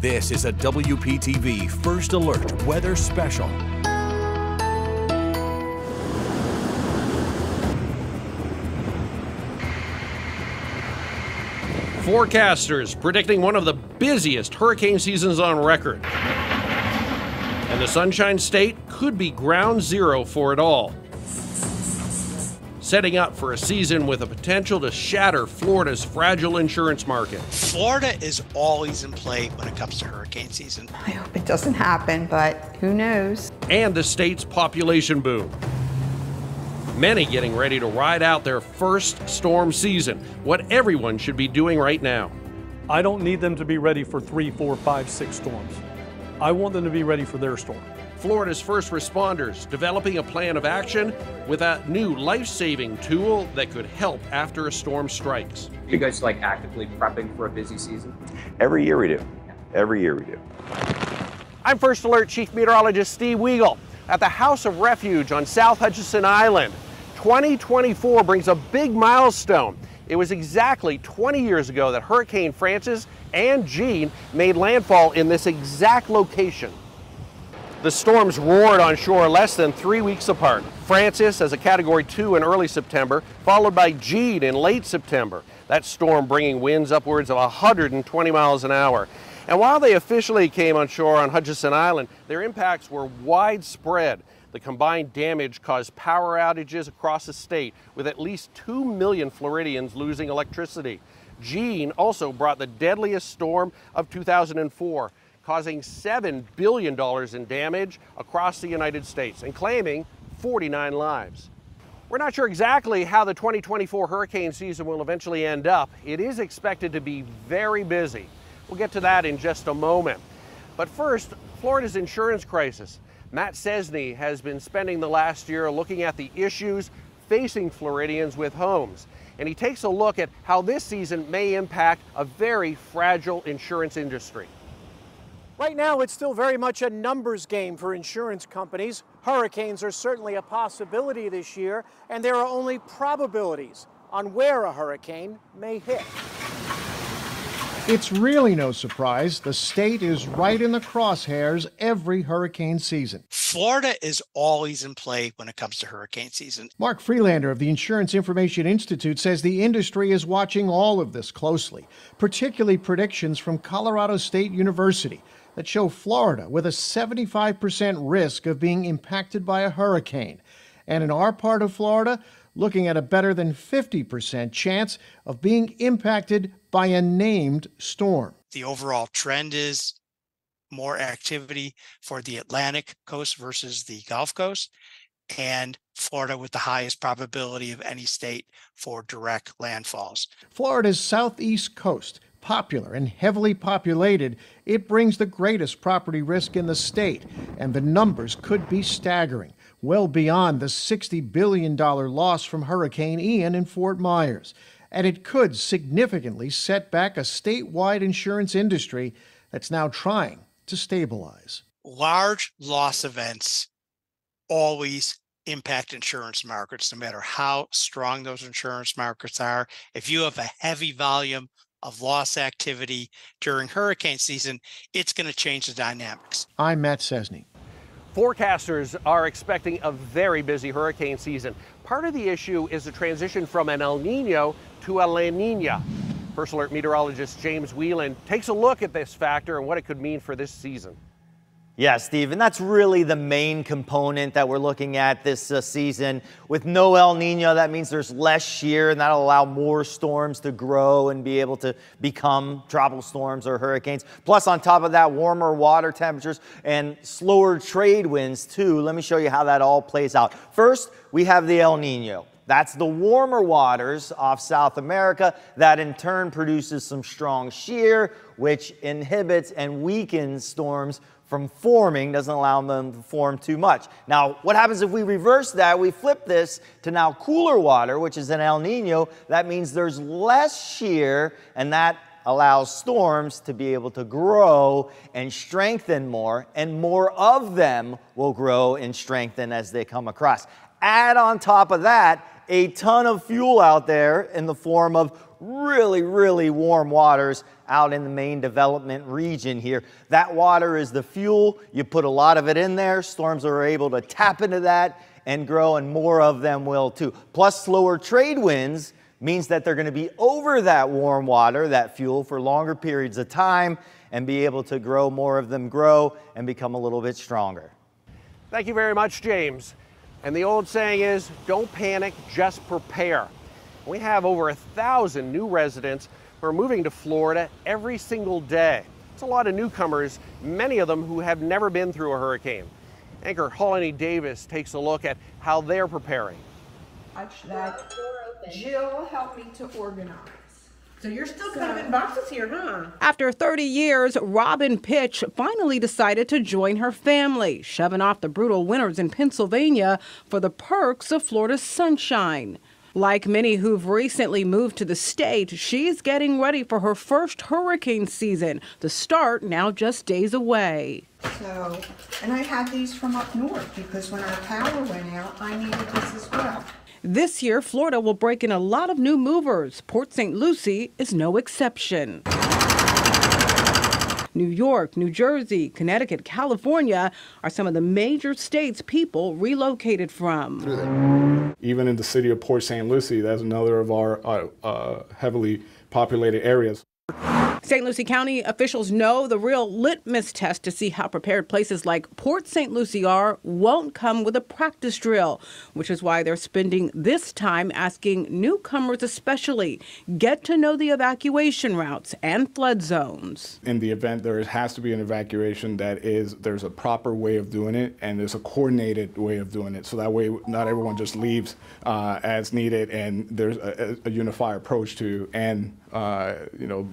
This is a WPTV First Alert Weather Special. Forecasters predicting one of the busiest hurricane seasons on record. And the Sunshine State could be ground zero for it all. Setting up for a season with a potential to shatter Florida's fragile insurance market. Florida is always in play when it comes to hurricane season. I hope it doesn't happen, but who knows? And the state's population boom. Many getting ready to ride out their first storm season, what everyone should be doing right now. I don't need them to be ready for 3, 4, 5, 6 storms. I want them to be ready for their storm. Florida's first responders developing a plan of action with a new life-saving tool that could help after a storm strikes. You guys like actively prepping for a busy season? Every year we do. Every year we do. I'm First Alert Chief Meteorologist Steve Weigel at the House of Refuge on South Hutchinson Island. 2024 brings a big milestone. It was exactly 20 years ago that Hurricane Francis and Jeanne made landfall in this exact location. The storms roared on shore less than 3 weeks apart. Francis as a Category 2 in early September, followed by Jeanne in late September. That storm bringing winds upwards of 120 miles an hour. And while they officially came on shore on Hutchinson Island, their impacts were widespread. The combined damage caused power outages across the state, with at least 2 million Floridians losing electricity. Jeanne also brought the deadliest storm of 2004. Causing $7 billion in damage across the United States and claiming 49 lives. We're not sure exactly how the 2024 hurricane season will eventually end up. It is expected to be very busy. We'll get to that in just a moment. But first, Florida's insurance crisis. Matt Cesny has been spending the last year looking at the issues facing Floridians with homes. And he takes a look at how this season may impact a very fragile insurance industry. Right now, it's still very much a numbers game for insurance companies. Hurricanes are certainly a possibility this year, and there are only probabilities on where a hurricane may hit. It's really no surprise the state is right in the crosshairs every hurricane season. Florida is always in play when it comes to hurricane season. Mark Freelander of the Insurance Information Institute says the industry is watching all of this closely, particularly predictions from Colorado State University that show Florida with a 75% risk of being impacted by a hurricane. And in our part of Florida, looking at a better than 50% chance of being impacted by a named storm. The overall trend is more activity for the Atlantic coast versus the Gulf Coast, and Florida with the highest probability of any state for direct landfalls. Florida's southeast coast, popular and heavily populated, it brings the greatest property risk in the state, and the numbers could be staggering, well beyond the $60 billion loss from Hurricane Ian in Fort Myers. And it could significantly set back a statewide insurance industry that's now trying to stabilize. Large loss events always impact insurance markets, no matter how strong those insurance markets are. If you have a heavy volume of loss activity during hurricane season, it's going to change the dynamics. I'm Matt Cesny. Forecasters are expecting a very busy hurricane season. Part of the issue is the transition from an El Nino to a La Nina. First Alert meteorologist James Whelan takes a look at this factor and what it could mean for this season. Yeah, Steve, and that's really the main component that we're looking at this season. With no El Nino, that means there's less shear, and that'll allow more storms to grow and be able to become tropical storms or hurricanes. Plus, on top of that, warmer water temperatures and slower trade winds, too. Let me show you how that all plays out. First, we have the El Nino. That's the warmer waters off South America that in turn produces some strong shear, which inhibits and weakens storms from forming, doesn't allow them to form too much. Now, what happens if we reverse that? We flip this to now cooler water, which is an El Nino. That means there's less shear, and that allows storms to be able to grow and strengthen more, and more of them will grow and strengthen as they come across. Add on top of that a ton of fuel out there in the form of really, really warm waters out in the main development region here. That water is the fuel. You put a lot of it in there. Storms are able to tap into that and grow, and more of them will too. Plus, slower trade winds means that they're going to be over that warm water, that fuel, for longer periods of time and be able to grow, more of them grow and become a little bit stronger. Thank you very much, James. And the old saying is, don't panic, just prepare. We have over 1,000 new residents who are moving to Florida every single day. It's a lot of newcomers, many of them who have never been through a hurricane. Anchor Holly Davis takes a look at how they're preparing. That Jill helped me to organize. So you're still kind of in boxes here, huh? After 30 years, Robin Pitch finally decided to join her family, shoving off the brutal winters in Pennsylvania for the perks of Florida's sunshine. Like many who've recently moved to the state, she's getting ready for her first hurricane season, the start now just days away. So, and I had these from up north because when our power went out, I needed this as well. This year, Florida will break in a lot of new movers. Port St. Lucie is no exception. New York, New Jersey, Connecticut, California are some of the major states people relocated from. Even in the city of Port St. Lucie, that's another of our heavily populated areas. St. Lucie County officials know the real litmus test to see how prepared places like Port St. Lucie are won't come with a practice drill, which is why they're spending this time asking newcomers especially get to know the evacuation routes and flood zones. In the event there has to be an evacuation, there's a proper way of doing it, and there's a coordinated way of doing it. So that way not everyone just leaves as needed, and there's a unified approach to, and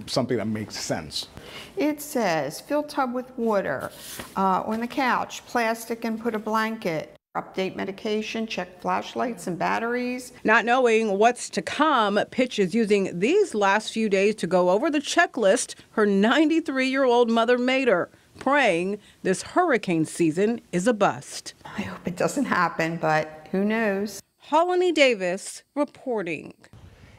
something that makes sense. It says fill tub with water, on the couch, plastic, and put a blanket. Update medication, check flashlights and batteries. Not knowing what's to come, Pitch is using these last few days to go over the checklist her 93-year-old mother made her, praying this hurricane season is a bust. I hope it doesn't happen, but who knows? Holly Davis reporting.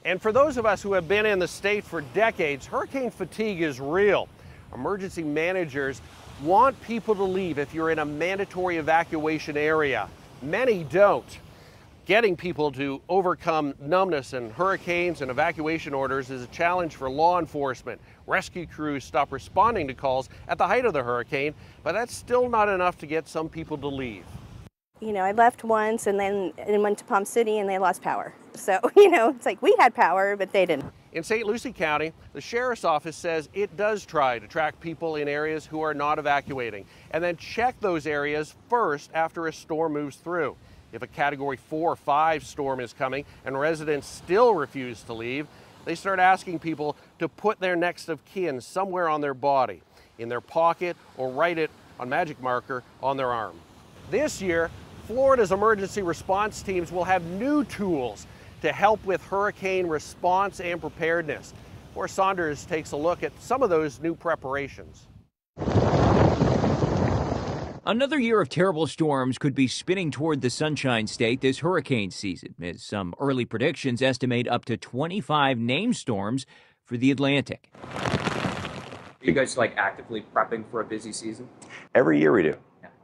And for those of us who have been in the state for decades, hurricane fatigue is real. Emergency managers want people to leave if you're in a mandatory evacuation area. Many don't. Getting people to overcome numbness and hurricanes and evacuation orders is a challenge for law enforcement. Rescue crews stop responding to calls at the height of the hurricane, but that's still not enough to get some people to leave. You know, I left once and then went to Palm City and they lost power. So, it's like we had power, but they didn't. In St. Lucie County, the Sheriff's Office says it does try to track people in areas who are not evacuating and then check those areas first after a storm moves through. If a Category 4 or 5 storm is coming and residents still refuse to leave, they start asking people to put their next of kin somewhere on their body, in their pocket, or write it on magic marker on their arm. This year, Florida's emergency response teams will have new tools to help with hurricane response and preparedness. Or Saunders takes a look at some of those new preparations. Another year of terrible storms could be spinning toward the Sunshine State this hurricane season, as some early predictions estimate up to 25 named storms for the Atlantic. Are you guys actively prepping for a busy season? Every year we do.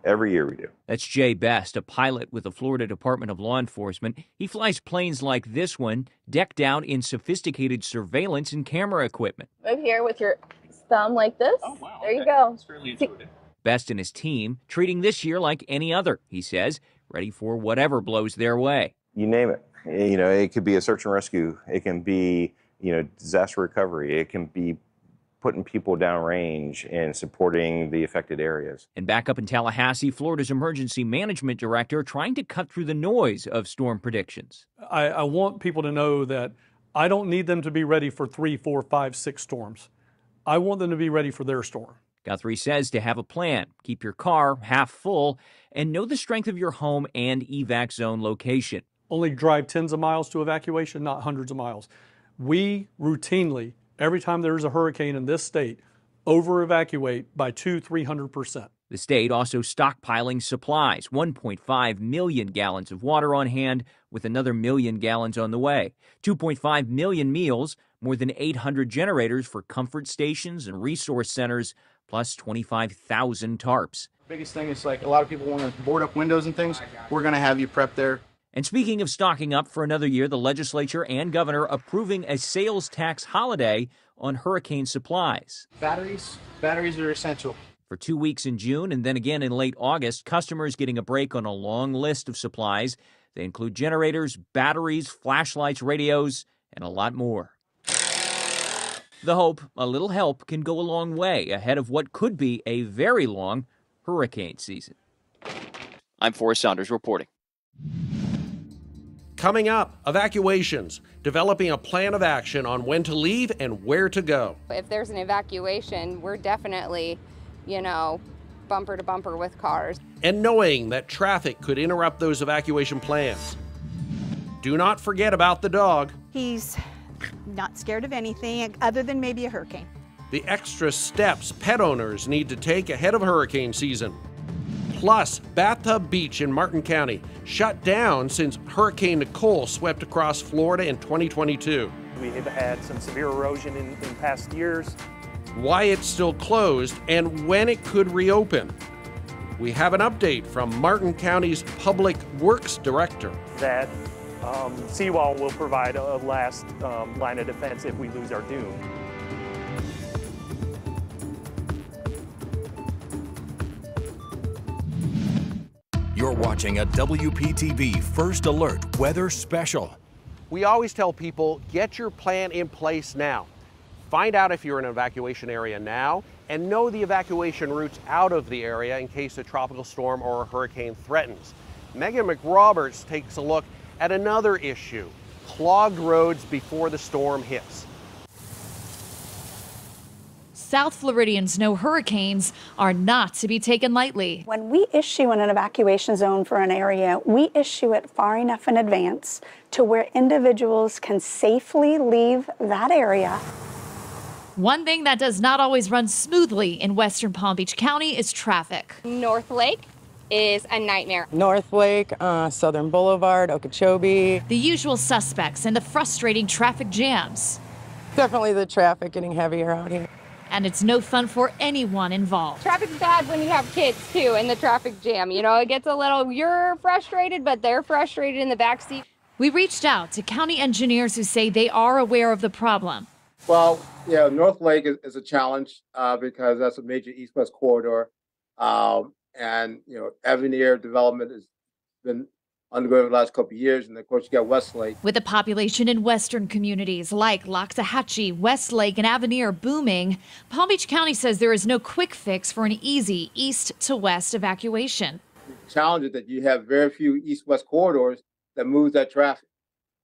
Every year we do. That's Jay Best, a pilot with the Florida Department of Law Enforcement. He flies planes like this one, decked out in sophisticated surveillance and camera equipment. Right here with your thumb like this. Oh, wow. There you go. That's fairly intuitive. Best and his team treating this year like any other, he says, ready for whatever blows their way. You name it. It could be a search and rescue. It can be, disaster recovery. It can be putting people downrange and supporting the affected areas. And back up in Tallahassee, Florida's emergency management director trying to cut through the noise of storm predictions. I want people to know that I don't need them to be ready for 3, 4, 5, 6 storms. I want them to be ready for their storm. Guthrie says to have a plan, keep your car half full, and know the strength of your home and evac zone location. Only drive tens of miles to evacuation, not hundreds of miles. We routinely, every time there's a hurricane in this state, over-evacuate by 200–300%. The state also stockpiling supplies, 1.5 million gallons of water on hand, with another 1 million gallons on the way, 2.5 million meals, more than 800 generators for comfort stations and resource centers, plus 25,000 tarps. Biggest thing is like a lot of people want to board up windows and things. We're going to have you prep there. And speaking of stocking up for another year, the legislature and governor approving a sales tax holiday on hurricane supplies. Batteries are essential. For 2 weeks in June and then again in late August, customers getting a break on a long list of supplies. They include generators, batteries, flashlights, radios, and a lot more. The hope, a little help, can go a long way ahead of what could be a very long hurricane season. I'm Forrest Saunders reporting. Coming up, evacuations, developing a plan of action on when to leave and where to go. If there's an evacuation, we're definitely, bumper to bumper with cars. And knowing that traffic could interrupt those evacuation plans. Do not forget about the dog. He's not scared of anything other than maybe a hurricane. The extra steps pet owners need to take ahead of hurricane season. Plus, Bathtub Beach in Martin County shut down since Hurricane Nicole swept across Florida in 2022. We have had some severe erosion in past years. Why it's still closed and when it could reopen. We have an update from Martin County's Public Works Director. That seawall will provide a last line of defense if we lose our dune. You're watching a WPTV First Alert Weather Special. We always tell people, get your plan in place now. Find out if you're in an evacuation area now and know the evacuation routes out of the area in case a tropical storm or a hurricane threatens. Megan McRoberts takes a look at another issue, clogged roads before the storm hits. South Floridians know hurricanes are not to be taken lightly. When we issue an evacuation zone for an area, we issue it far enough in advance to where individuals can safely leave that area. One thing that does not always run smoothly in western Palm Beach County is traffic. North Lake is a nightmare. North Lake, Southern Boulevard, Okeechobee. The usual suspects and the frustrating traffic jams. Definitely the traffic getting heavier out here. And it's no fun for anyone involved. Traffic's bad when you have kids too in the traffic jam. It gets a little, you're frustrated, but they're frustrated in the backseat. We reached out to county engineers who say they are aware of the problem. Well, yeah, North Lake is a challenge because that's a major east-west corridor. And, Avenir development has been undergoing the last couple of years. And of course, you got Westlake. With the population in western communities like Loxahatchee, Westlake, and Avenir booming, Palm Beach County says there is no quick fix for an easy east to west evacuation. The challenge is that you have very few east-west corridors that move that traffic.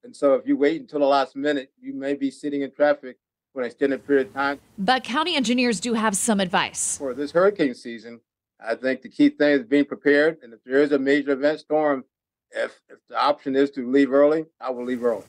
And so if you wait until the last minute, you may be sitting in traffic for an extended period of time. But county engineers do have some advice. For this hurricane season, I think the key thing is being prepared. And if there is a major event storm, if the option is to leave early, I will leave early.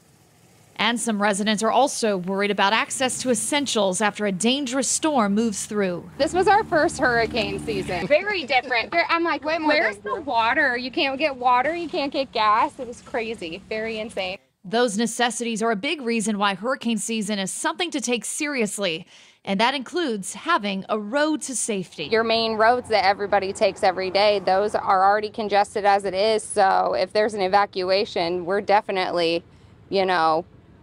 And some residents are also worried about access to essentials after a dangerous storm moves through. This was our first hurricane season. Very different. I'm like, where's the water? You can't get water, you can't get gas. It was crazy, very insane. Those necessities are a big reason why hurricane season is something to take seriously. And that includes having a road to safety. Your main roads that everybody takes every day, those are already congested as it is. So if there's an evacuation, we're definitely,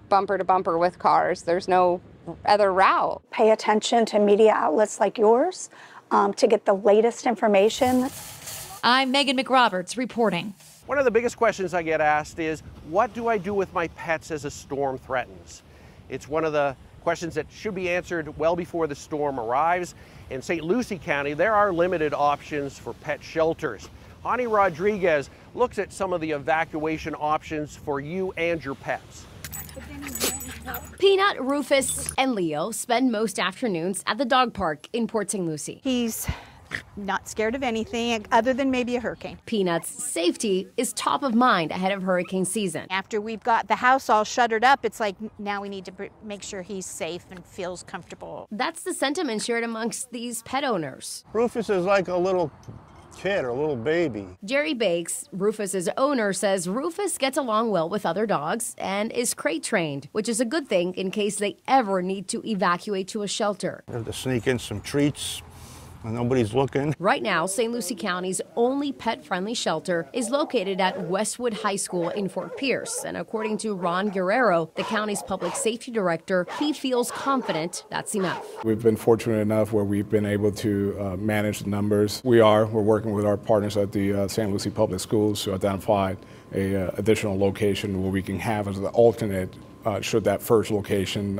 bumper to bumper with cars. There's no other route. Pay attention to media outlets like yours to get the latest information. I'm Megan McRoberts reporting. One of the biggest questions I get asked is, what do I do with my pets as a storm threatens? It's one of the questions that should be answered well before the storm arrives. In St. Lucie County, there are limited options for pet shelters. Hani Rodriguez looks at some of the evacuation options for you and your pets. Peanut, Rufus, and Leo spend most afternoons at the dog park in Port St. Lucie. He's not scared of anything other than maybe a hurricane. Peanut's safety is top of mind ahead of hurricane season. After we've got the house all shuttered up, it's like now we need to make sure he's safe and feels comfortable. That's the sentiment shared amongst these pet owners. Rufus is like a little kid or a little baby. Jerry Bakes, Rufus's owner, says Rufus gets along well with other dogs and is crate trained, which is a good thing in case they ever need to evacuate to a shelter. I have to sneak in some treats when nobody's looking. Right now, St. Lucie County's only pet-friendly shelter is located at Westwood High School in Fort Pierce. And according to Ron Guerrero, the county's public safety director, he feels confident that's enough. We've been fortunate enough where we've been able to manage the numbers. We're working with our partners at the St. Lucie Public Schools to identify a additional location where we can have as an alternate should that first location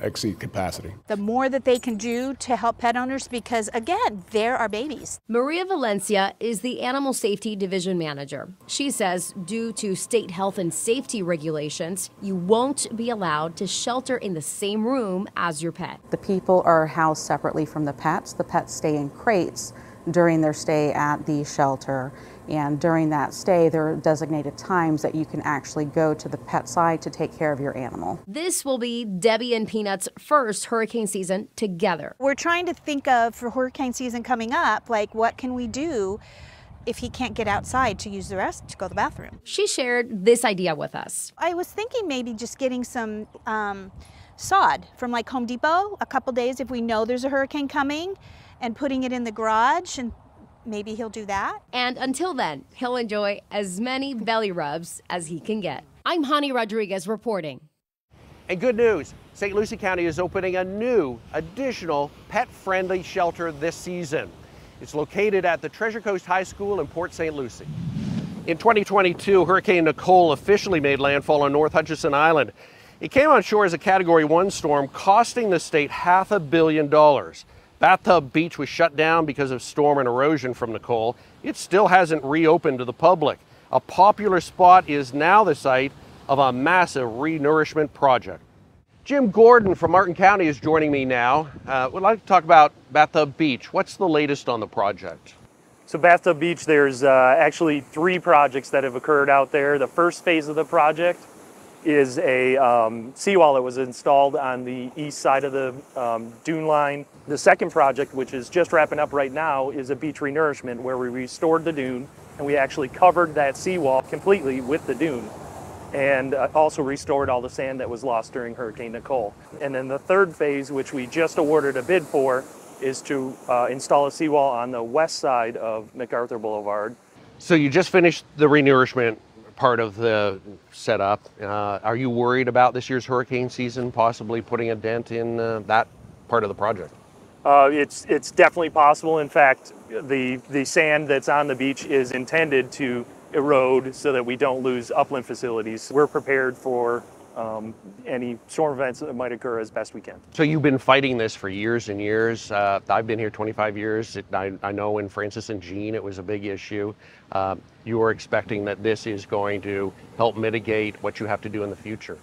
exceed capacity. The more that they can do to help pet owners, because again, they're our babies. Maria Valencia is the Animal Safety Division Manager. She says due to state health and safety regulations, you won't be allowed to shelter in the same room as your pet. The people are housed separately from the pets. The pets stay in crates during their stay at the shelter. And during that stay, there are designated times that you can actually go to the pet side to take care of your animal. This will be Debbie and Peanut's first hurricane season together. We're trying to think of, for hurricane season coming up, like what can we do if he can't get outside to use the rest to go to the bathroom. She shared this idea with us. I was thinking maybe just getting some sod from like Home Depot a couple days if we know there's a hurricane coming, and putting it in the garage, and maybe he'll do that. And until then, he'll enjoy as many belly rubs as he can get. I'm Hani Rodriguez reporting. And good news, St. Lucie County is opening a new, additional pet-friendly shelter this season. It's located at the Treasure Coast High School in Port St. Lucie. In 2022, Hurricane Nicole officially made landfall on North Hutchinson Island. It came on shore as a Category 1 storm, costing the state $500 million. Bathtub Beach was shut down because of storm and erosion from Nicole. It still hasn't reopened to the public. A popular spot is now the site of a massive renourishment project. Jim Gordon from Martin County is joining me now. We'd like to talk about Bathtub Beach. What's the latest on the project? So Bathtub Beach, there's actually 3 projects that have occurred out there. The first phase of the project is a seawall that was installed on the east side of the dune line. The second project, which is just wrapping up right now, is a beach renourishment where we restored the dune and we actually covered that seawall completely with the dune, and also restored all the sand that was lost during Hurricane Nicole. And then the third phase, which we just awarded a bid for, is to install a seawall on the west side of MacArthur Boulevard. So you just finished the renourishment part of the setup. Are you worried about this year's hurricane season possibly putting a dent in that part of the project? It's definitely possible. In fact, the sand that's on the beach is intended to erode so that we don't lose upland facilities. We're prepared for any storm events that might occur as best we can. So you've been fighting this for years and years. I've been here 25 years. I know when Francis and Jean, it was a big issue. You are expecting that this is going to help mitigate what you have to do in the future.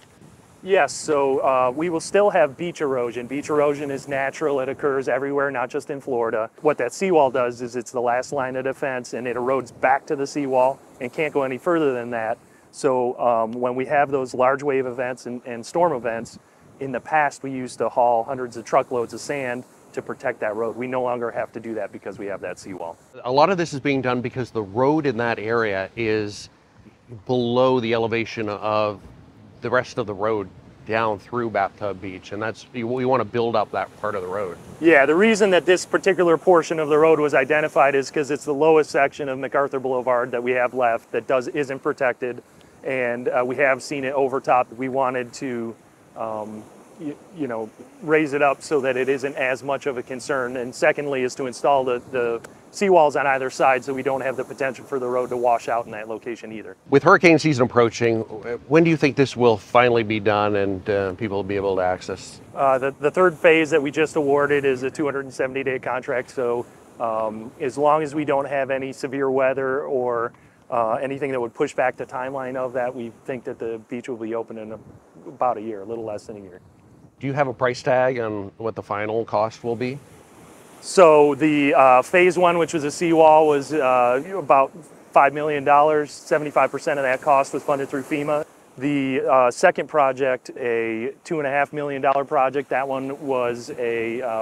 Yes, so we will still have beach erosion. Beach erosion is natural. It occurs everywhere, not just in Florida. What that seawall does is it's the last line of defense, and it erodes back to the seawall and can't go any further than that. So when we have those large wave events and storm events, in the past we used to haul hundreds of truckloads of sand to protect that road. We no longer have to do that because we have that seawall. A lot of this is being done because the road in that area is below the elevation of the rest of the road down through Bathtub Beach, and we want to build up that part of the road. Yeah, the reason that this particular portion of the road was identified is because it's the lowest section of MacArthur Boulevard that we have left that isn't protected, and we have seen it overtopped. We wanted to raise it up so that it isn't as much of a concern. And secondly is to install the seawalls on either side so we don't have the potential for the road to wash out in that location either. With hurricane season approaching, when do you think this will finally be done and people will be able to access? The third phase that we just awarded is a 270-day contract, so as long as we don't have any severe weather or anything that would push back the timeline of that, we think that the beach will be open in about a year, a little less than a year. Do you have a price tag on what the final cost will be? So the phase 1, which was a seawall, was about $5 million. 75% of that cost was funded through FEMA. The second project, a $2.5 million project, that one was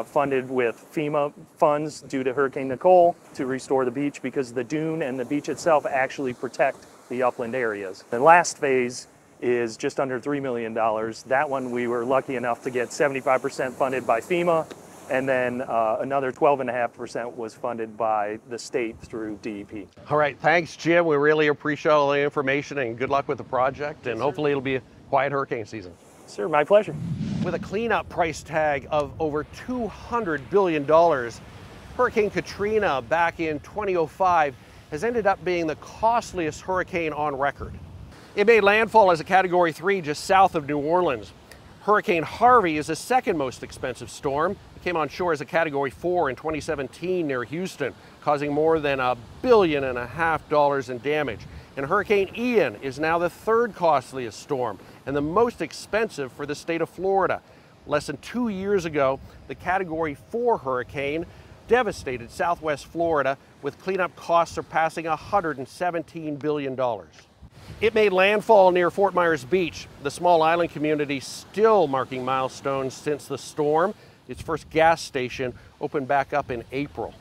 funded with FEMA funds due to Hurricane Nicole to restore the beach, because the dune and the beach itself actually protect the upland areas. The last phase is just under $3 million. That one we were lucky enough to get 75% funded by FEMA, and then another 12.5% was funded by the state through DEP. All right, thanks, Jim. We really appreciate all the information, and good luck with the project, and hopefully it'll be a quiet hurricane season. Sir, my pleasure. With a cleanup price tag of over $200 billion, Hurricane Katrina back in 2005 has ended up being the costliest hurricane on record. It made landfall as a Category 3 just south of New Orleans. Hurricane Harvey is the second most expensive storm. It came on shore as a Category 4 in 2017 near Houston, causing more than $1.5 billion in damage. And Hurricane Ian is now the third costliest storm and the most expensive for the state of Florida. Less than 2 years ago, the Category 4 hurricane devastated southwest Florida, with cleanup costs surpassing $117 billion. It made landfall near Fort Myers Beach, the small island community still marking milestones since the storm. Its first gas station opened back up in April.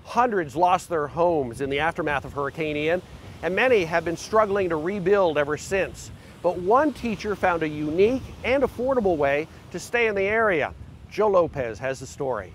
Hundreds lost their homes in the aftermath of Hurricane Ian, and many have been struggling to rebuild ever since. But one teacher found a unique and affordable way to stay in the area. Joe Lopez has the story.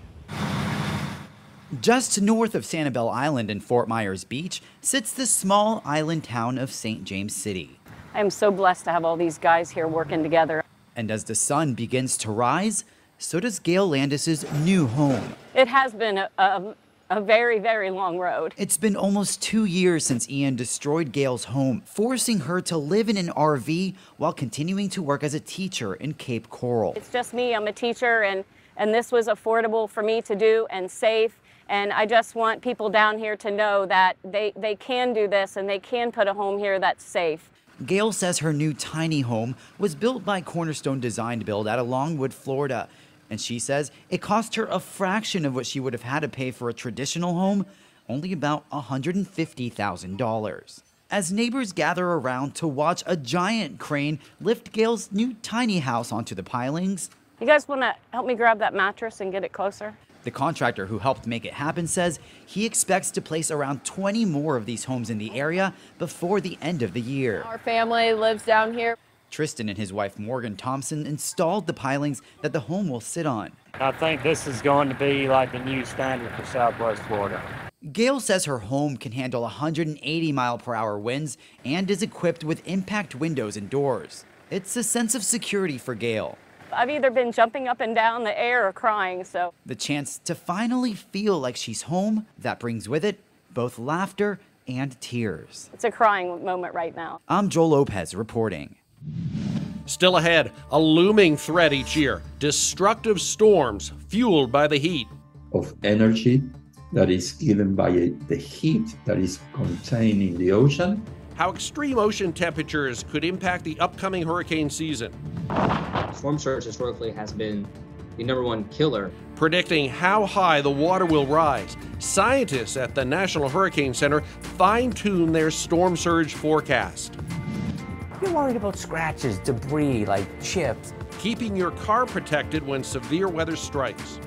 Just north of Sanibel Island in Fort Myers Beach sits the small island town of St. James City. I am so blessed to have all these guys here working together. And as the sun begins to rise, so does Gail Landis's new home. It has been a very, very long road. It's been almost 2 years since Ian destroyed Gail's home, forcing her to live in an RV while continuing to work as a teacher in Cape Coral. It's just me, I'm a teacher, and this was affordable for me to do and safe. And I just want people down here to know that they can do this and they can put a home here that's safe. Gail says her new tiny home was built by Cornerstone Design Build out of Longwood, Florida. And she says it cost her a fraction of what she would have had to pay for a traditional home, only about $150,000. As neighbors gather around to watch a giant crane lift Gail's new tiny house onto the pilings. You guys want to help me grab that mattress and get it closer? The contractor who helped make it happen says he expects to place around 20 more of these homes in the area before the end of the year. Our family lives down here. Tristan and his wife Morgan Thompson installed the pilings that the home will sit on. I think this is going to be like the new standard for Southwest Florida. Gail says her home can handle 180-mile-per-hour winds and is equipped with impact windows and doors. It's a sense of security for Gail. I've either been jumping up and down the air or crying, so. The chance to finally feel like she's home, that brings with it both laughter and tears. It's a crying moment right now. I'm Joel Lopez reporting. Still ahead, a looming threat each year, destructive storms fueled by the heat. Of energy that is given by the heat that is contained in the ocean. How extreme ocean temperatures could impact the upcoming hurricane season. Storm surge historically has been the #1 killer. Predicting how high the water will rise, scientists at the National Hurricane Center fine-tune their storm surge forecast. You're worried about scratches, debris like chips. Keeping your car protected when severe weather strikes.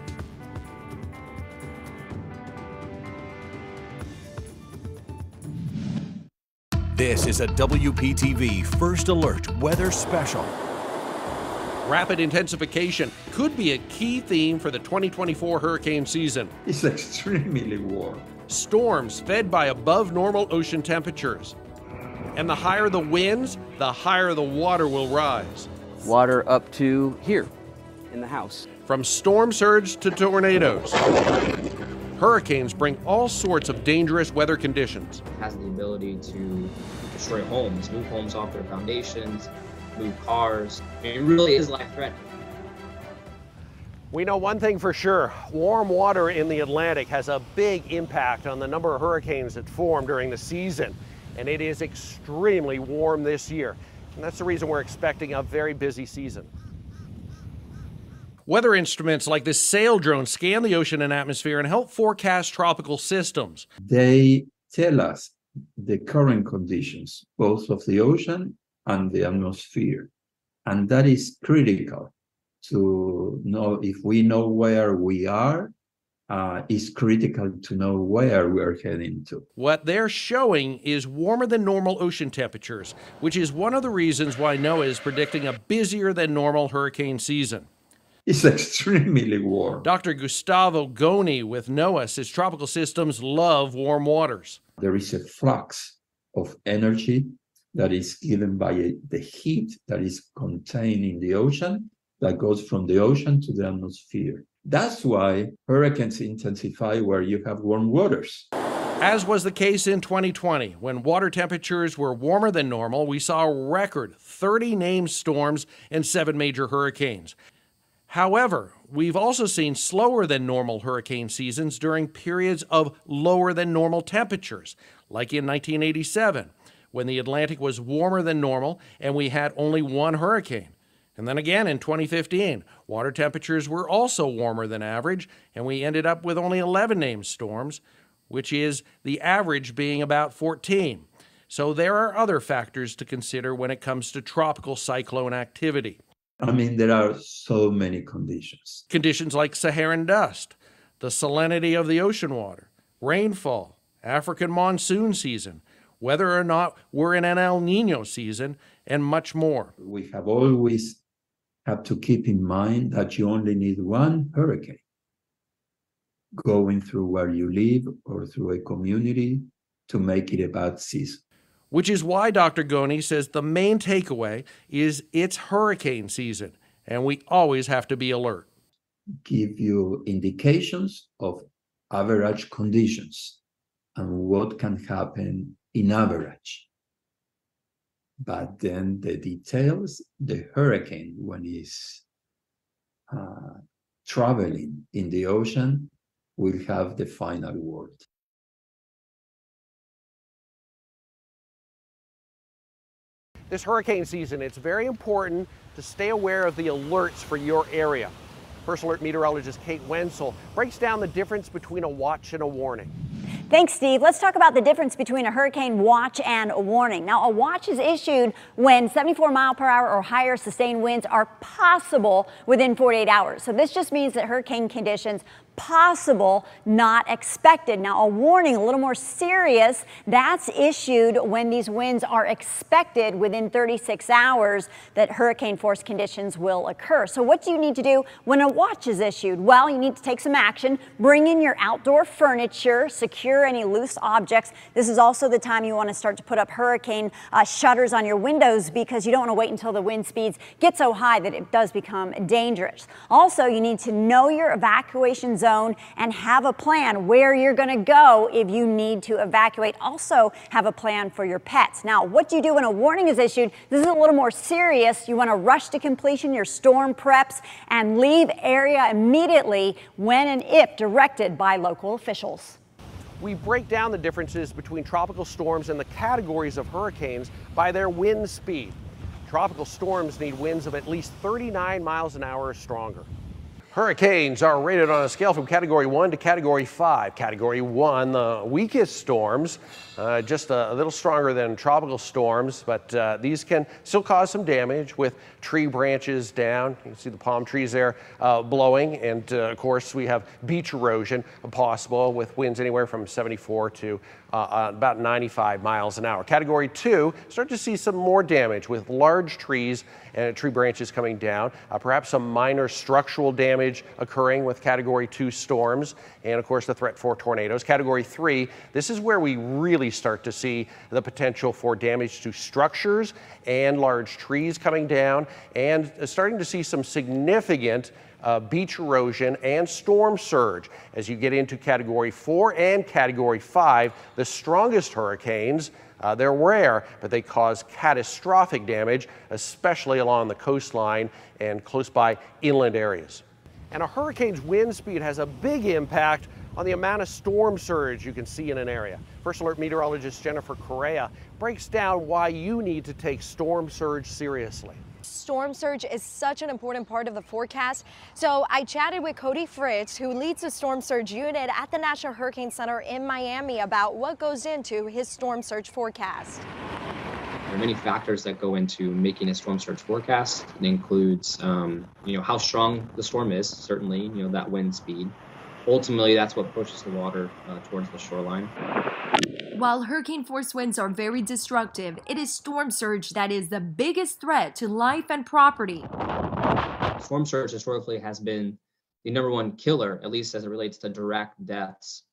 This is a WPTV First Alert Weather Special. Rapid intensification could be a key theme for the 2024 hurricane season. It's extremely warm. Storms fed by above normal ocean temperatures. And the higher the winds, the higher the water will rise. Water up to here in the house. From storm surge to tornadoes, hurricanes bring all sorts of dangerous weather conditions. It has the ability to destroy homes, move homes off their foundations, move cars. It really is life-threatening. We know one thing for sure, warm water in the Atlantic has a big impact on the number of hurricanes that form during the season. And it is extremely warm this year. And that's the reason we're expecting a very busy season. Weather instruments like this sail drone scan the ocean and atmosphere and help forecast tropical systems. They tell us the current conditions, both of the ocean and the atmosphere. And that is critical to know. If we know where we are, it's critical to know where we're heading to. What they're showing is warmer than normal ocean temperatures, which is one of the reasons why NOAA is predicting a busier than normal hurricane season. It's extremely warm. Dr. Gustavo Goni with NOAA says tropical systems love warm waters. There is a flux of energy that is given by the heat that is contained in the ocean, that goes from the ocean to the atmosphere. That's why hurricanes intensify where you have warm waters. As was the case in 2020, when water temperatures were warmer than normal, we saw a record 30 named storms and 7 major hurricanes. However, we've also seen slower than normal hurricane seasons during periods of lower than normal temperatures, like in 1987, when the Atlantic was warmer than normal and we had only 1 hurricane. And then again in 2015, water temperatures were also warmer than average, and we ended up with only 11 named storms, which is the average being about 14. So there are other factors to consider when it comes to tropical cyclone activity. I mean, there are so many conditions. Conditions like Saharan dust, the salinity of the ocean water, rainfall, African monsoon season, whether or not we're in an El Nino season, and much more. We have always have to keep in mind that you only need 1 hurricane going through where you live or through a community to make it a bad season. Which is why Dr. Goni says the main takeaway is it's hurricane season, and we always have to be alert. Give you indications of average conditions and what can happen in average. But then the details, the hurricane, when it's traveling in the ocean, will have the final word. This hurricane season, it's very important to stay aware of the alerts for your area. First Alert meteorologist Kate Wenzel breaks down the difference between a watch and a warning. Thanks, Steve. Let's talk about the difference between a hurricane watch and a warning. Now, a watch is issued when 74-mile-per-hour or higher sustained winds are possible within 48 hours. So this just means that hurricane conditions possible, not expected. Now, a warning, a little more serious, that's issued when these winds are expected within 36 hours that hurricane force conditions will occur. So what do you need to do when a watch is issued? Well, you need to take some action, bring in your outdoor furniture, secure any loose objects. This is also the time you want to start to put up hurricane shutters on your windows, because you don't want to wait until the wind speeds get so high that it does become dangerous. Also, you need to know your evacuation zone and have a plan where you're going to go if you need to evacuate. Also have a plan for your pets. Now, what do you do when a warning is issued? This is a little more serious. You want to rush to completion your storm preps and leave area immediately when and if directed by local officials. We break down the differences between tropical storms and the categories of hurricanes by their wind speed. Tropical storms need winds of at least 39 miles an hour or stronger. Hurricanes are rated on a scale from Category 1 to Category 5. Category 1, the weakest storms, just a little stronger than tropical storms, but these can still cause some damage with tree branches down. You can see the palm trees there blowing, and of course we have beach erosion possible with winds anywhere from 74 to about 95 miles an hour. Category 2, start to see some more damage with large trees and tree branches coming down, perhaps some minor structural damage occurring with Category 2 storms, and of course the threat for tornadoes. Category 3, this is where we really start to see the potential for damage to structures and large trees coming down, and starting to see some significant beach erosion and storm surge. As you get into Category 4 and Category 5, the strongest hurricanes, they're rare, but they cause catastrophic damage, especially along the coastline and close by inland areas. And a hurricane's wind speed has a big impact on the amount of storm surge you can see in an area. First Alert meteorologist Jennifer Correa breaks down why you need to take storm surge seriously. Storm surge is such an important part of the forecast. So I chatted with Cody Fritz, who leads the storm surge unit at the National Hurricane Center in Miami, about what goes into his storm surge forecast. There are many factors that go into making a storm surge forecast. It includes, how strong the storm is, certainly, that wind speed. Ultimately, that's what pushes the water towards the shoreline. While hurricane-force winds are very destructive, it is storm surge that is the biggest threat to life and property. Storm surge historically has been the #1 killer, at least as it relates to direct deaths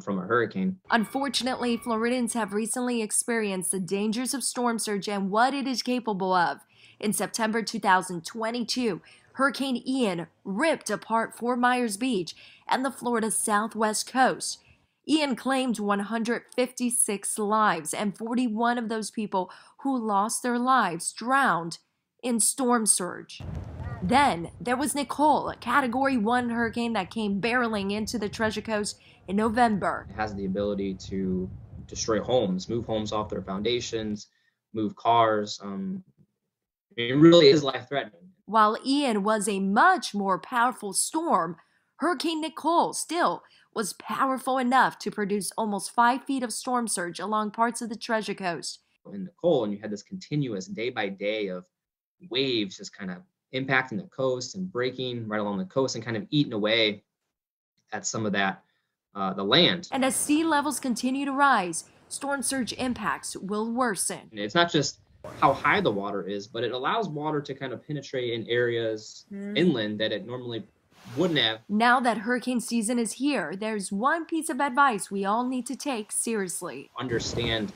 from a hurricane. Unfortunately, Floridans have recently experienced the dangers of storm surge and what it is capable of. In September 2022, Hurricane Ian ripped apart Fort Myers Beach and the Florida southwest coast. Ian claimed 156 lives, and 41 of those people who lost their lives drowned in storm surge. Then there was Nicole, a Category 1 hurricane that came barreling into the Treasure Coast in November. It has the ability to destroy homes, move homes off their foundations, move cars. It really is life-threatening. While Ian was a much more powerful storm, Hurricane Nicole still was powerful enough to produce almost 5 feet of storm surge along parts of the Treasure Coast. In Nicole, and you had this continuous day by day of waves just kind of impacting the coast and breaking right along the coast and kind of eating away at some of that, the land. And as sea levels continue to rise, storm surge impacts will worsen. It's not just how high the water is, but it allows water to kind of penetrate in areas inland that it normally wouldn't have. Now that hurricane season is here, there's one piece of advice we all need to take seriously. Understand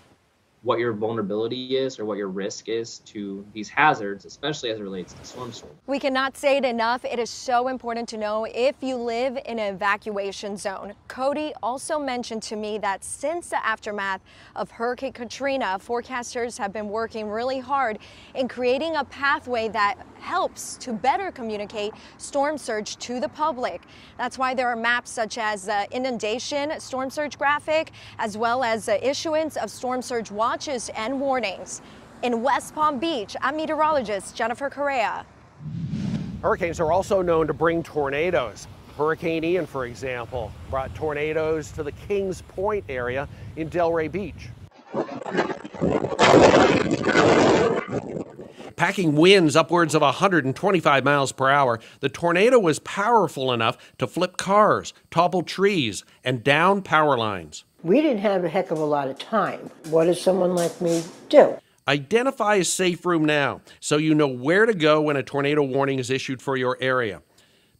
what your vulnerability is or what your risk is to these hazards, especially as it relates to storm surge. We cannot say it enough. It is so important to know if you live in an evacuation zone. Cody also mentioned to me that since the aftermath of Hurricane Katrina, forecasters have been working really hard in creating a pathway that helps to better communicate storm surge to the public. That's why there are maps such as the inundation storm surge graphic, as well as the issuance of storm surge watches and warnings. In West Palm Beach, I'm meteorologist Jennifer Correa. Hurricanes are also known to bring tornadoes. Hurricane Ian, for example, brought tornadoes to the Kings Point area in Delray Beach. Packing winds upwards of 125 miles per hour, the tornado was powerful enough to flip cars, topple trees, and down power lines. We didn't have a heck of a lot of time. What does someone like me do? Identify a safe room now so you know where to go when a tornado warning is issued for your area.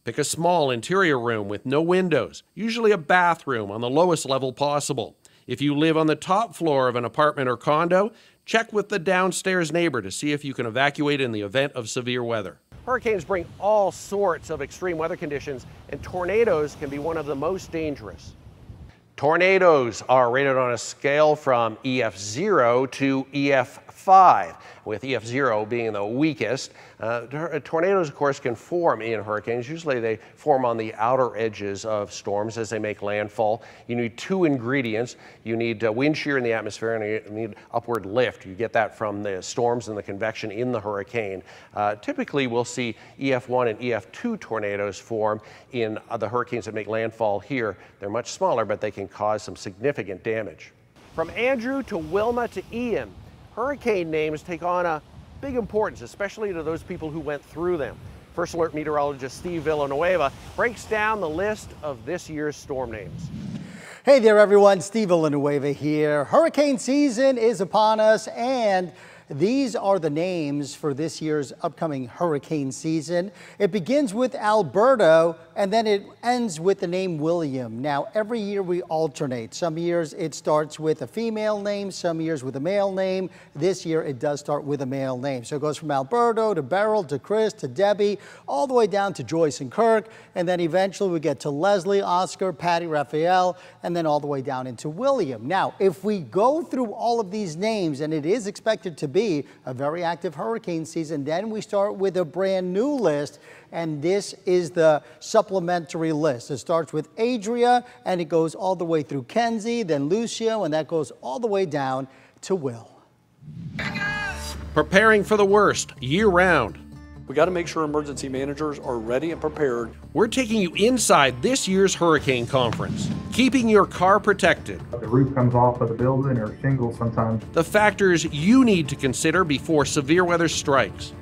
Pick a small interior room with no windows, usually a bathroom on the lowest level possible. If you live on the top floor of an apartment or condo, check with the downstairs neighbor to see if you can evacuate in the event of severe weather. Hurricanes bring all sorts of extreme weather conditions, and tornadoes can be one of the most dangerous. Tornadoes are rated on a scale from EF0 to EF5, with EF0 being the weakest. Tornadoes, of course, can form in hurricanes. Usually they form on the outer edges of storms as they make landfall. You need 2 ingredients. You need wind shear in the atmosphere, and you need upward lift. You get that from the storms and the convection in the hurricane. Typically, we'll see EF1 and EF2 tornadoes form in the hurricanes that make landfall here. They're much smaller, but they can cause some significant damage. From Andrew to Wilma to Ian, hurricane names take on a big importance, especially to those people who went through them. First Alert meteorologist Steve Villanueva breaks down the list of this year's storm names. Hey there everyone, Steve Villanueva here. Hurricane season is upon us, and these are the names for this year's upcoming hurricane season. It begins with Alberto, and then it ends with the name William. Now, every year we alternate. Some years it starts with a female name, some years with a male name. This year it does start with a male name. So it goes from Alberto to Beryl to Chris to Debbie, all the way down to Joyce and Kirk, and then eventually we get to Leslie, Oscar, Patty, Raphael, and then all the way down into William. Now, if we go through all of these names, and it is expected to be a very active hurricane season, then we start with a brand new list, and this is the supplementary list. It starts with Adria, and it goes all the way through Kenzie, then Lucio, and that goes all the way down to Will. Preparing for the worst year-round. We got to make sure emergency managers are ready and prepared. We're taking you inside this year's hurricane conference. keeping your car protected, The roof comes off of the building or shingles sometimes. the factors you need to consider before severe weather strikes,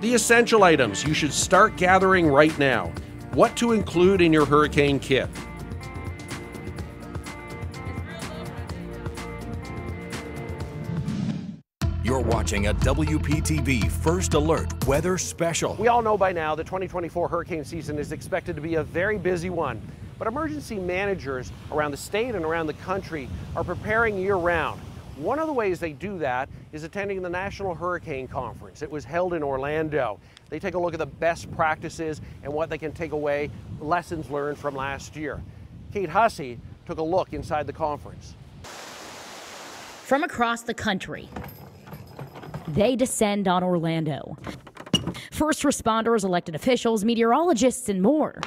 the essential items you should start gathering right now, what to include in your hurricane kit. You're watching a WPTV First Alert Weather Special. We all know by now the 2024 hurricane season is expected to be a very busy one, but emergency managers around the state and around the country are preparing year-round. One of the ways they do that is attending the National Hurricane Conference. It was held in Orlando. They take a look at the best practices and what they can take away, lessons learned from last year. Kate Hussey took a look inside the conference. From across the country, they descend on Orlando. First responders, elected officials, meteorologists, and more.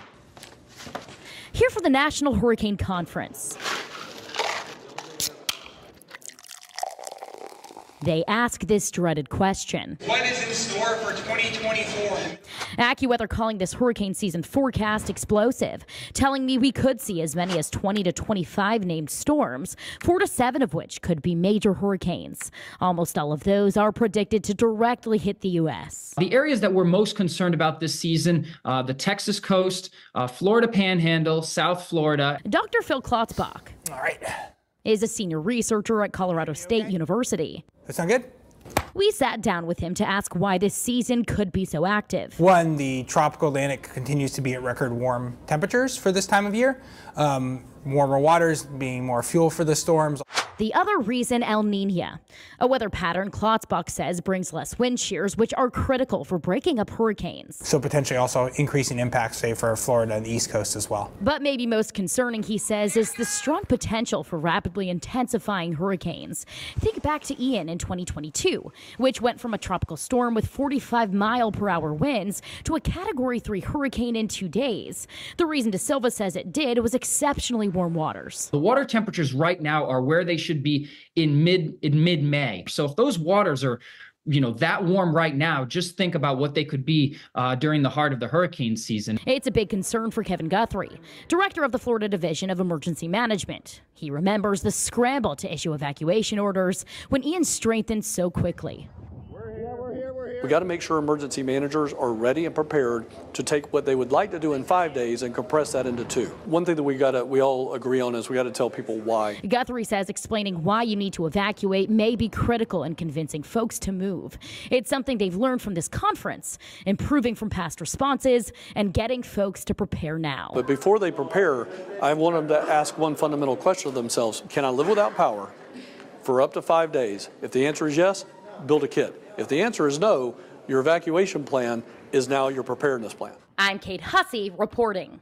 Here for the National Hurricane Conference. They ask this dreaded question. What is in store for 2024? AccuWeather calling this hurricane season forecast explosive, telling me we could see as many as 20 to 25 named storms, 4 to 7 of which could be major hurricanes. Almost all of those are predicted to directly hit the U.S. The areas that we're most concerned about this season, the Texas coast, Florida Panhandle, South Florida. Dr. Phil Klotzbach is a senior researcher at Colorado State University. That sound good? We sat down with him to ask why this season could be so active. One, the tropical Atlantic continues to be at record warm temperatures for this time of year. Warmer waters being more fuel for the storms. The other reason, El Niño, a weather pattern Klotzbach says brings less wind shears, which are critical for breaking up hurricanes. So potentially also increasing impacts, say, for Florida and the East Coast as well. But maybe most concerning, he says, is the strong potential for rapidly intensifying hurricanes. Think back to Ian in 2022, which went from a tropical storm with 45-mile-per-hour winds to a Category 3 hurricane in 2 days. The reason De Silva says it did was exceptionally warm waters. The water temperatures right now are where they should be in mid-May. So if those waters are, that warm right now, just think about what they could be during the heart of the hurricane season. It's a big concern for Kevin Guthrie, director of the Florida Division of Emergency Management. He remembers the scramble to issue evacuation orders when Ian strengthened so quickly. We got to make sure emergency managers are ready and prepared to take what they would like to do in 5 days and compress that into 2. One thing that we all agree on is we got to tell people why. Guthrie says explaining why you need to evacuate may be critical in convincing folks to move. It's something they've learned from this conference, improving from past responses and getting folks to prepare now. But before they prepare, I want them to ask one fundamental question of themselves. Can I live without power for up to 5 days? If the answer is yes, build a kit. If the answer is no, your evacuation plan is now your preparedness plan. I'm Kate Hussey reporting.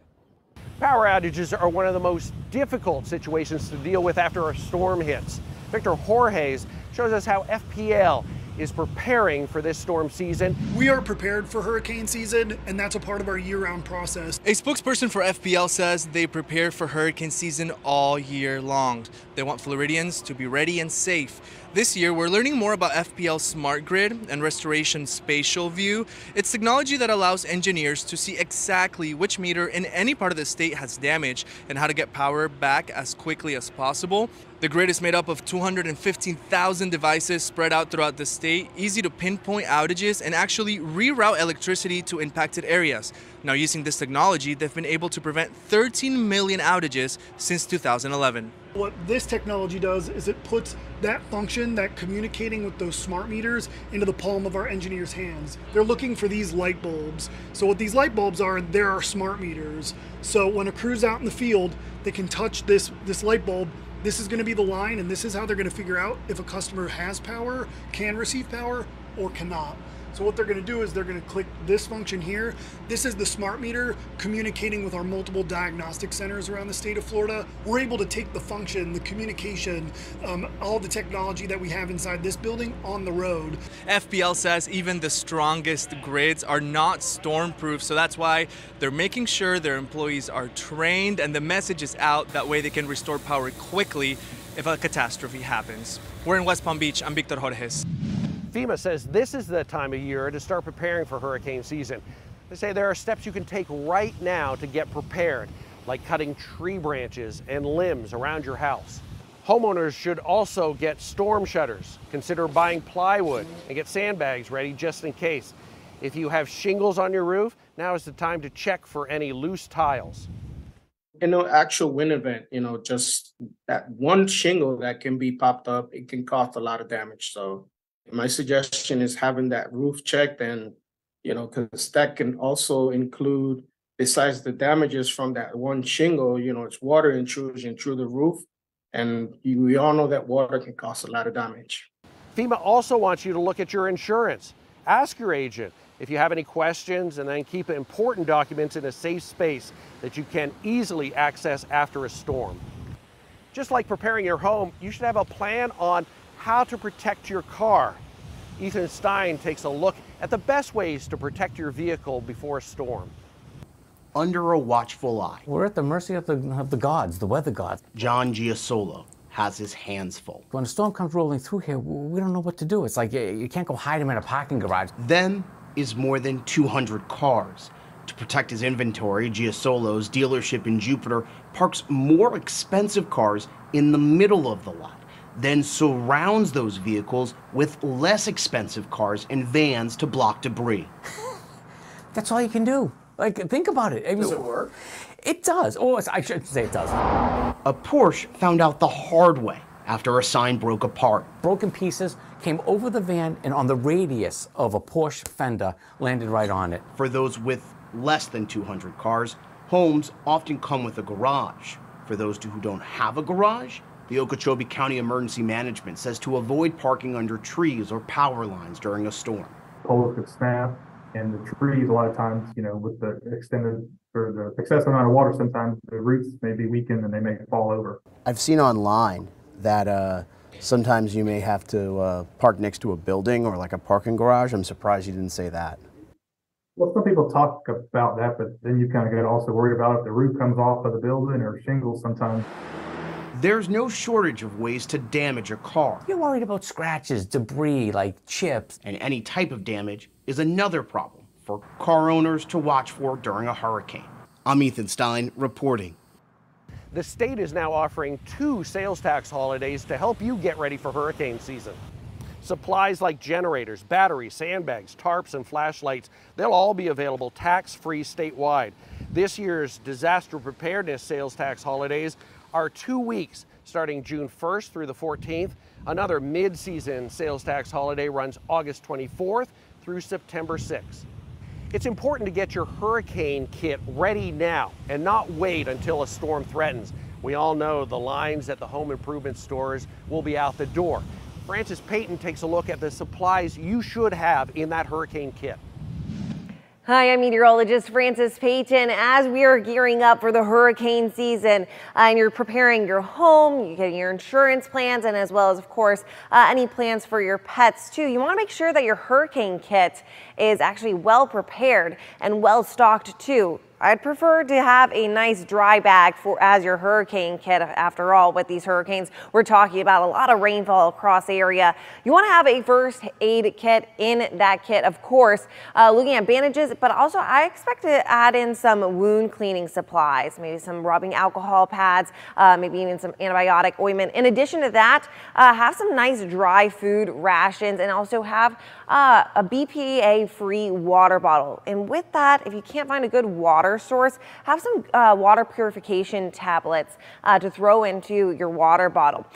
Power outages are one of the most difficult situations to deal with after a storm hits. Victor Jorges shows us how FPL is preparing for this storm season. We are prepared for hurricane season, and that's a part of our year-round process. A spokesperson for FPL says they prepare for hurricane season all year long. They want Floridians to be ready and safe. This year, we're learning more about FPL's Smart Grid and Restoration Spatial View. It's technology that allows engineers to see exactly which meter in any part of the state has damage and how to get power back as quickly as possible. The grid is made up of 215,000 devices spread out throughout the state, easy to pinpoint outages and actually reroute electricity to impacted areas. Now, using this technology, they've been able to prevent 13 million outages since 2011. What this technology does is it puts that function, that communicating with those smart meters, into the palm of our engineers' hands. They're looking for these light bulbs. So what these light bulbs are, there are smart meters. So when a crew's out in the field, they can touch this light bulb. This is going to be the line, and this is how they're going to figure out if a customer has power, can receive power, or cannot. So what they're going to do is they're going to click this function here. This is the smart meter communicating with our multiple diagnostic centers around the state of Florida. We're able to take the function, the communication, all the technology that we have inside this building on the road. FPL says even the strongest grids are not storm-proof, so that's why they're making sure their employees are trained and the message is out. That way they can restore power quickly if a catastrophe happens. We're in West Palm Beach. I'm Victor Jorges. FEMA says this is the time of year to start preparing for hurricane season. They say there are steps you can take right now to get prepared. like cutting tree branches and limbs around your house. Homeowners should also get storm shutters. Consider buying plywood and get sandbags ready just in case. If you have shingles on your roof, now is the time to check for any loose tiles. In an actual wind event, just that one shingle that can be popped up, it can cause a lot of damage. So my suggestion is having that roof checked, and, because that can also include, besides the damages from that one shingle, it's water intrusion through the roof. And we all know that water can cause a lot of damage. FEMA also wants you to look at your insurance. Ask your agent if you have any questions, and then keep important documents in a safe space that you can easily access after a storm. Just like preparing your home, you should have a plan on how to protect your car. Ethan Stein takes a look at the best ways to protect your vehicle before a storm. Under a watchful eye. We're at the mercy of the gods, the weather gods. John Giasolo has his hands full. When a storm comes rolling through here, we don't know what to do. It's like you can't go hide him in a parking garage. Then is more than 200 cars. To protect his inventory, Giasolo's dealership in Jupiter parks more expensive cars in the middle of the lot, then surrounds those vehicles with less expensive cars and vans to block debris. That's all you can do. Like, think about it. Does it work? It does. Oh, I shouldn't say it does. A Porsche found out the hard way after a sign broke apart. Broken pieces came over the van and on the radius of a Porsche fender landed right on it. For those with less than 200 cars, homes often come with a garage. For those who don't have a garage, the Okeechobee County Emergency Management says to avoid parking under trees or power lines during a storm. Poles could snap, and the trees, a lot of times, with the extended or the excessive amount of water, sometimes the roots may be weakened and they may fall over. I've seen online that sometimes you may have to park next to a building or like a parking garage. I'm surprised you didn't say that. Well, some people talk about that, but then you kind of get also worried about if the roof comes off of the building or shingles sometimes. There's no shortage of ways to damage a car. You're worried about scratches, debris, like chips. And any type of damage is another problem for car owners to watch for during a hurricane. I'm Ethan Stein reporting. The state is now offering 2 sales tax holidays to help you get ready for hurricane season. Supplies like generators, batteries, sandbags, tarps, and flashlights, they'll all be available tax-free statewide. This year's disaster preparedness sales tax holidays are 2 weeks, starting June 1st through the 14th. Another mid-season sales tax holiday runs August 24th through September 6th. It's important to get your hurricane kit ready now and not wait until a storm threatens. We all know the lines at the home improvement stores will be out the door. Francis Payton takes a look at the supplies you should have in that hurricane kit. Hi, I'm meteorologist Francis Payton. As we are gearing up for the hurricane season and you're preparing your home, you're getting your insurance plans, and as well as, of course, any plans for your pets too, you want to make sure that your hurricane kit is actually well prepared and well stocked too. I'd prefer to have a nice dry bag as your hurricane kit. After all, with these hurricanes, we're talking about a lot of rainfall across the area. You want to have a first aid kit in that kit, of course, looking at bandages, but also I expect to add in some wound cleaning supplies, maybe some rubbing alcohol pads, maybe even some antibiotic ointment. In addition to that, have some nice dry food rations, and also have a BPA-free water bottle. And with that, if you can't find a good water source, have some water purification tablets to throw into your water bottle.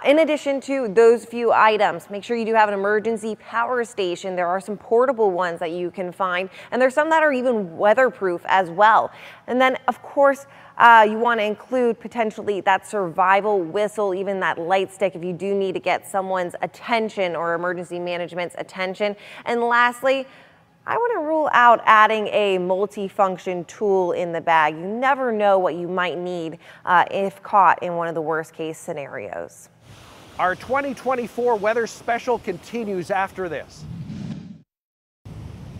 In addition to those few items, make sure you do have an emergency power station. There are some portable ones that you can find, and there's some that are even weatherproof as well. And then, of course, you want to include potentially that survival whistle, even that light stick if you do need to get someone's attention or emergency management's attention. And lastly, I wouldn't rule out adding a multi-function tool in the bag. You never know what you might need if caught in one of the worst case scenarios. Our 2024 weather special continues after this.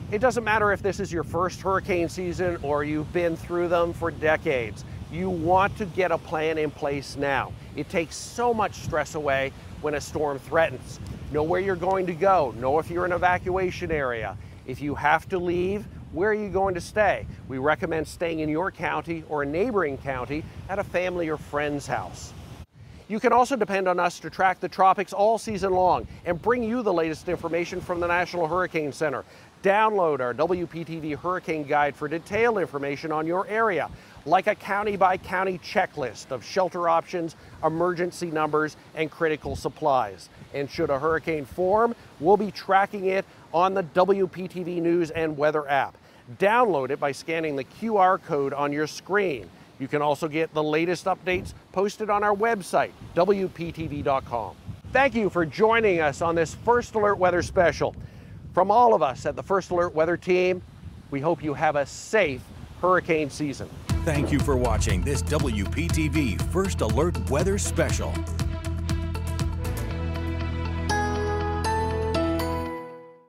It doesn't matter if this is your first hurricane season or you've been through them for decades. You want to get a plan in place now. It takes so much stress away when a storm threatens. Know where you're going to go. Know if you're in an evacuation area. If you have to leave, where are you going to stay? We recommend staying in your county or a neighboring county at a family or friend's house. You can also depend on us to track the tropics all season long and bring you the latest information from the National Hurricane Center. Download our WPTV Hurricane Guide for detailed information on your area, like a county-by-county checklist of shelter options, emergency numbers, and critical supplies. And should a hurricane form, we'll be tracking it on the WPTV News and Weather app. Download it by scanning the QR code on your screen. You can also get the latest updates posted on our website, WPTV.com. Thank you for joining us on this First Alert Weather Special. From all of us at the First Alert Weather Team, we hope you have a safe hurricane season. Thank you for watching this WPTV First Alert Weather Special.